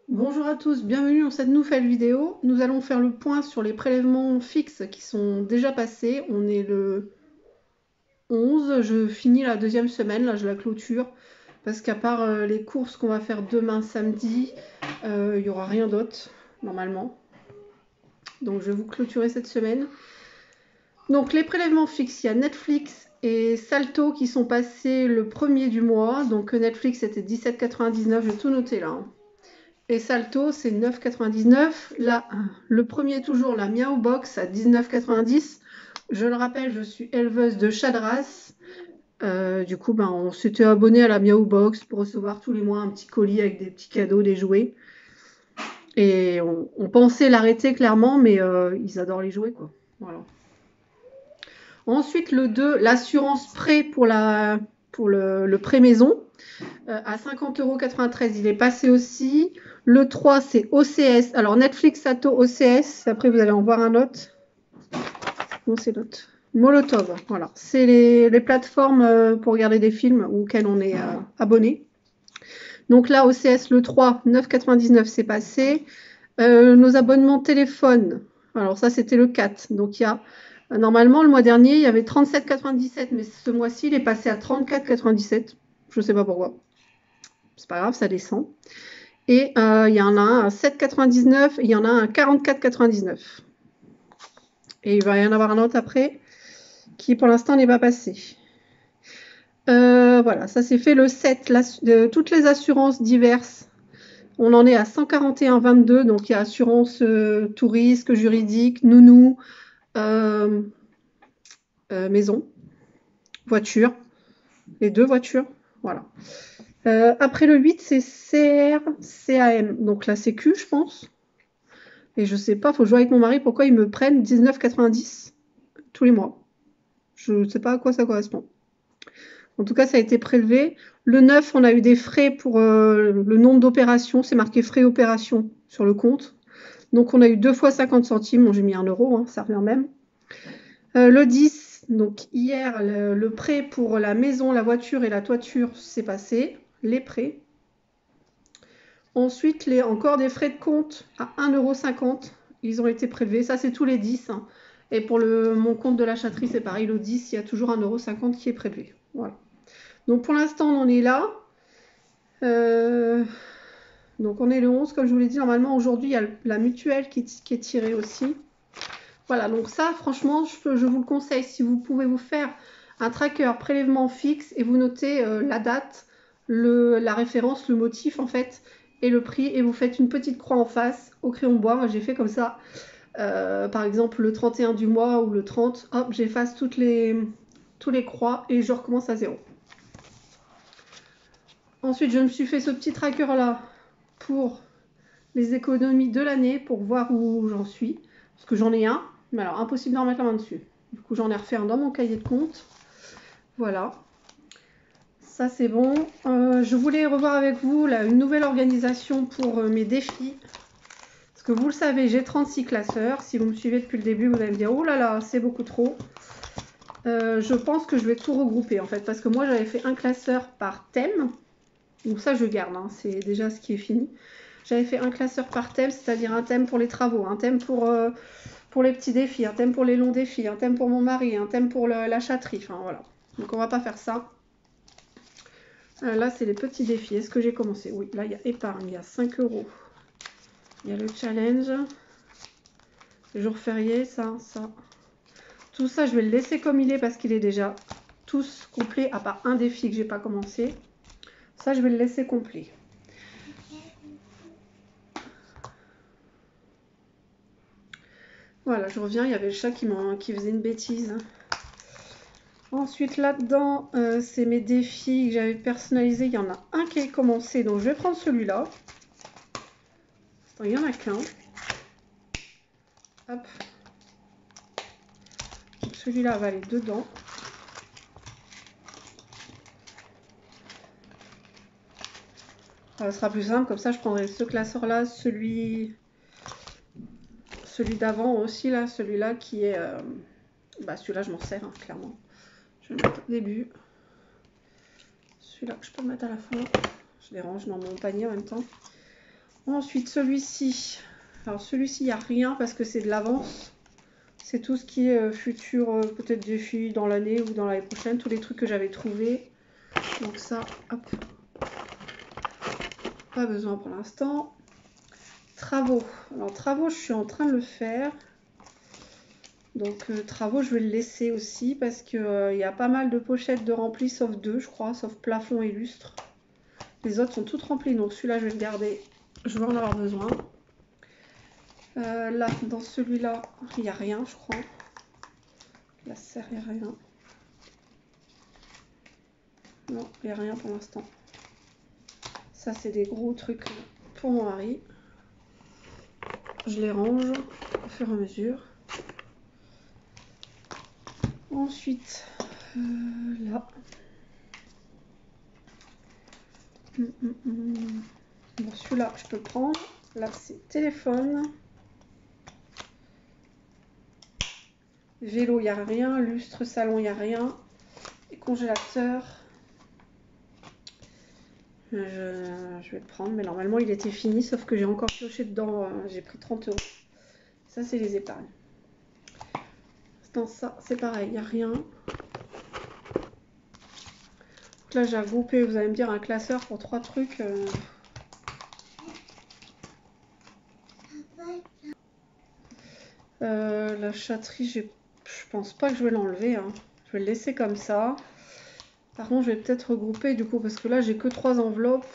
Bonjour à tous, bienvenue dans cette nouvelle vidéo. Nous allons faire le point sur les prélèvements fixes qui sont déjà passés. On est le 11, je finis la deuxième semaine, là je la clôture. Parce qu'à part les courses qu'on va faire demain samedi, il n'y aura rien d'autre, normalement. Donc je vais vous clôturer cette semaine. Donc les prélèvements fixes, il y a Netflix et Salto qui sont passés le premier du mois. Donc Netflix c'était 17,99, j'ai tout noté là, hein. Et Salto, c'est 9,99. Là, le premier, toujours, la Miao Box à 19,90. Je le rappelle, je suis éleveuse de chat de race. Du coup, on s'était abonné à la Miao Box pour recevoir tous les mois un petit colis avec des petits cadeaux, des jouets. Et on pensait l'arrêter clairement, mais ils adorent les jouets, quoi. Voilà. Ensuite, le 2, l'assurance prêt pour le prêt maison. À 50,93 €, il est passé aussi. Le 3, c'est OCS. Alors, Netflix, Sato, OCS. Après, vous allez en voir un autre. Non, c'est l'autre. Molotov, voilà. C'est les plateformes pour regarder des films auxquelles on est abonné. Donc là, OCS, le 3, 9,99, c'est passé. Nos abonnements téléphone. Alors ça, c'était le 4. Donc il y a, normalement, le mois dernier, il y avait 37,97, mais ce mois-ci, il est passé à 34,97. Je ne sais pas pourquoi. C'est pas grave, ça descend. Et il y en a un à 7,99 et il y en a un à 44,99. Et il va y en avoir un autre après qui pour l'instant n'est pas passé. Voilà, ça c'est fait le 7. Toutes les assurances diverses, on en est à 141,22. Donc il y a assurance tout risque, juridique, nounou, maison, voiture, les deux voitures. Voilà. Après le 8, c'est CRCAM, donc la Sécu, je pense. Et je sais pas, faut jouer avec mon mari pourquoi ils me prennent 19,90 tous les mois. Je ne sais pas à quoi ça correspond. En tout cas, ça a été prélevé. Le 9, on a eu des frais pour le nombre d'opérations. C'est marqué frais opération sur le compte. Donc, on a eu 2 fois 50 centimes. Bon, j'ai mis 1 €, hein, ça revient même. Le 10, donc hier, le prêt pour la maison, la voiture et la toiture, c'est passé. Les prêts. Ensuite, encore des frais de compte à 1,50 €. Ils ont été prélevés. Ça, c'est tous les 10, hein. Et pour mon compte de la chatterie, c'est pareil. Le 10, il y a toujours 1,50 € qui est prélevé. Voilà. Donc pour l'instant, on en est là. Donc on est le 11, comme je vous l'ai dit. Normalement, aujourd'hui, il y a la mutuelle qui est tirée aussi. Voilà, donc ça, franchement, je vous le conseille. Si vous pouvez vous faire un tracker prélèvement fixe et vous notez la date, la référence, le motif en fait, et le prix, et vous faites une petite croix en face au crayon bois. Moi, j'ai fait comme ça. Par exemple, le 31 du mois ou le 30, hop, j'efface tous les croix et je recommence à zéro. Ensuite, je me suis fait ce petit tracker là pour les économies de l'année pour voir où j'en suis. Parce que j'en ai un, mais alors impossible d'en mettre la main dessus. Du coup, j'en ai refait un dans mon cahier de compte. Voilà. Ça, c'est bon. Je voulais revoir avec vous là, une nouvelle organisation pour mes défis. Parce que vous le savez, j'ai 36 classeurs. Si vous me suivez depuis le début, vous allez me dire, oh là là, c'est beaucoup trop. Je pense que je vais tout regrouper en fait. Parce que moi, j'avais fait un classeur par thème. Donc ça, je garde, hein, c'est déjà ce qui est fini. J'avais fait un classeur par thème, c'est-à-dire un thème pour les travaux, un thème pour les petits défis, un thème pour les longs défis, un thème pour mon mari, un thème pour la chatterie, enfin voilà. Donc on va pas faire ça. Là, c'est les petits défis. Est-ce que j'ai commencé? Oui, là, il y a épargne, il y a 5 €. Il y a le challenge. Jour férié, ça. Tout ça, je vais le laisser comme il est parce qu'il est déjà tous complets, à part un défi que j'ai pas commencé. Ça, je vais le laisser complet. Voilà, je reviens, il y avait le chat qui faisait une bêtise. Ensuite, là-dedans, c'est mes défis que j'avais personnalisés. Il y en a un qui est commencé, donc je vais prendre celui-là. Il n'y en a qu'un. Hop. Celui-là va aller dedans. Ça sera plus simple, comme ça je prendrai ce classeur-là, celui d'avant aussi, là, celui-là qui est... celui-là, je m'en sers, hein, clairement. Je vais le mettre au début. Celui-là que je peux mettre à la fin. Je les range dans mon panier en même temps. Ensuite, celui-ci. Alors, celui-ci, il n'y a rien parce que c'est de l'avance. C'est tout ce qui est futur, peut-être défi dans l'année ou dans l'année prochaine. Tous les trucs que j'avais trouvés. Donc ça, hop. Pas besoin pour l'instant. Travaux. Alors, travaux, je suis en train de le faire. Donc, travaux, je vais le laisser aussi parce qu'il y a pas mal de pochettes de remplis, sauf deux, je crois, sauf plafond et lustre. Les autres sont toutes remplies, donc celui-là, je vais le garder. Je vais en avoir besoin. Là, dans celui-là, il n'y a rien, je crois. La serre, il n'y a rien. Non, il n'y a rien pour l'instant. Ça, c'est des gros trucs pour mon mari. Je les range au fur et à mesure. Ensuite, là. Bon, celui-là, je peux le prendre. Là, c'est téléphone. Vélo, il n'y a rien. Lustre, salon, il n'y a rien. Et congélateur. Je vais le prendre, mais normalement, il était fini, sauf que j'ai encore pioché dedans. J'ai pris 30 €. Ça, c'est les épargnes. Dans ça, c'est pareil, il n'y a rien. Donc là, j'ai regroupé, vous allez me dire, un classeur pour 3 trucs. La chatterie, je pense pas que je vais l'enlever. Hein. Je vais le laisser comme ça. Par contre, je vais peut-être regrouper du coup, parce que là, j'ai que 3 enveloppes.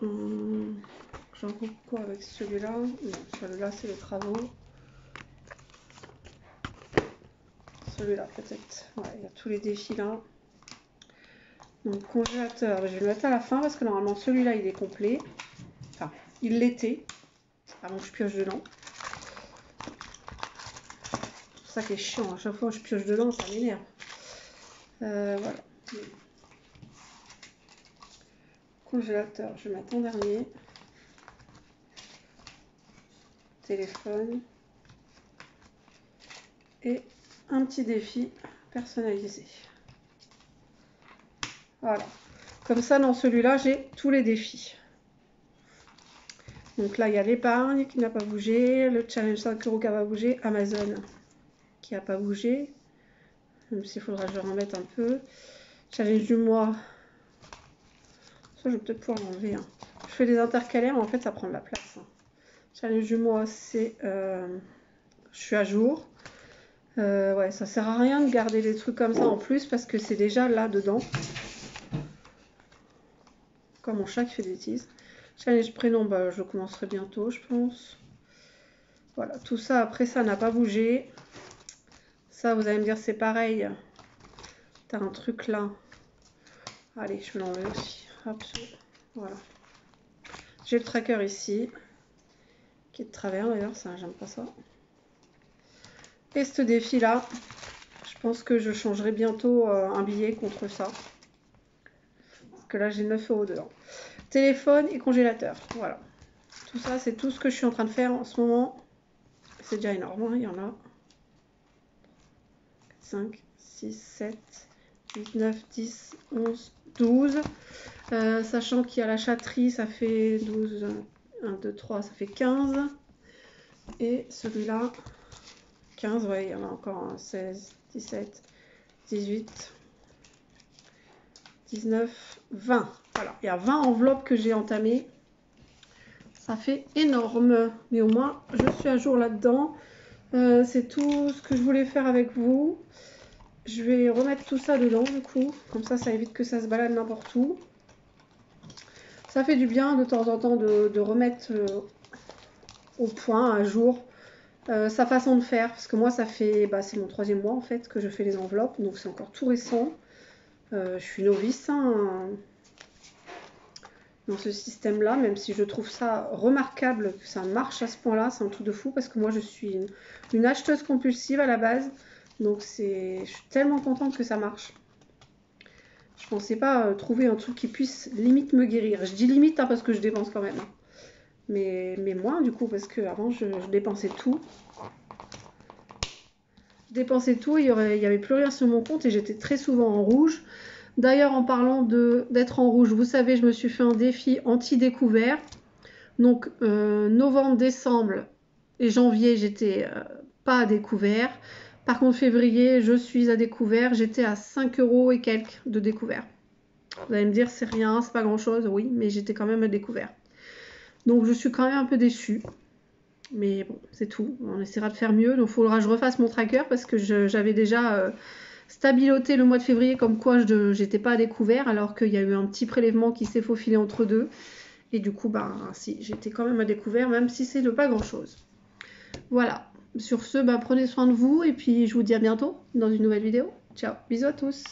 J'en regroupe quoi avec celui-là? Non, celui-là, c'est les travaux. Celui-là, peut-être. Ouais, il y a tous les défis là. Donc, congélateur, je vais le mettre à la fin parce que normalement, celui-là, il est complet. Enfin, il l'était. Avant que je pioche dedans. C'est ça qui est chiant. À chaque fois que je pioche dedans, ça m'énerve. Voilà. Congélateur, je vais mettre en dernier. Téléphone. Et un petit défi personnalisé. Voilà. Comme ça, dans celui-là, j'ai tous les défis. Donc là, il y a l'épargne qui n'a pas bougé, le challenge 5 € qui n'a pas bougé, Amazon qui n'a pas bougé, même s'il faudra que je remette un peu. Challenge du mois, ça je vais peut-être pouvoir l'enlever. Hein. Je fais des intercalaires, mais en fait ça prend de la place. Hein. Challenge du mois, c'est je suis à jour. Ouais, ça sert à rien de garder des trucs comme ça en plus parce que c'est déjà là dedans. Comme mon chat qui fait des bêtises. Challenge prénom, bah, je commencerai bientôt, je pense. Voilà, tout ça, après ça n'a pas bougé. Ça, vous allez me dire, c'est pareil. T'as un truc là. Allez, je vais l'enlever aussi. Hop, voilà. J'ai le tracker ici. Qui est de travers d'ailleurs, ça, j'aime pas ça. Et ce défi là, je pense que je changerai bientôt un billet contre ça. Parce que là, j'ai 9 € dedans. Téléphone et congélateur. Voilà. Tout ça, c'est tout ce que je suis en train de faire en ce moment. C'est déjà énorme, hein, il y en a 5, 6, 7, 8, 9, 10, 11, 12. Sachant qu'il y a la chatterie, ça fait 12, 1, 2, 3, ça fait 15. Et celui-là, 15, ouais, il y en a encore un, 16, 17, 18, 19, 20. Voilà, il y a 20 enveloppes que j'ai entamées. Ça fait énorme, mais au moins, je suis à jour là-dedans. C'est tout ce que je voulais faire avec vous. Je vais remettre tout ça dedans, du coup. Comme ça évite que ça se balade n'importe où. Ça fait du bien de temps en temps de remettre au point, à jour, sa façon de faire. Parce que moi, ça fait, c'est mon 3e mois en fait que je fais les enveloppes. Donc c'est encore tout récent. Je suis novice hein, dans ce système-là. Même si je trouve ça remarquable que ça marche à ce point-là. C'est un truc de fou parce que moi, je suis une acheteuse compulsive à la base. Donc je suis tellement contente que ça marche. Je pensais pas trouver un truc qui puisse limite me guérir. Je dis limite hein, parce que je dépense quand même. Hein. Mais moins du coup parce que avant je dépensais tout. Je dépensais tout, il y avait plus rien sur mon compte et j'étais très souvent en rouge. D'ailleurs, en parlant d'être en rouge, vous savez, je me suis fait un défi anti-découvert. Donc, novembre, décembre et janvier, j'étais pas à découvert. Par contre, février, je suis à découvert. J'étais à 5 € et quelques de découvert. Vous allez me dire, c'est rien, c'est pas grand-chose. Oui, mais j'étais quand même à découvert. Donc, je suis quand même un peu déçue. Mais bon, c'est tout. On essaiera de faire mieux. Donc, il faudra que je refasse mon tracker parce que j'avais déjà stabiloté le mois de février comme quoi j'étais pas à découvert alors qu'il y a eu un petit prélèvement qui s'est faufilé entre deux. Et du coup, ben, si, j'étais quand même à découvert, même si c'est de pas grand-chose. Voilà. Sur ce, ben, prenez soin de vous et puis je vous dis à bientôt dans une nouvelle vidéo. Ciao, bisous à tous.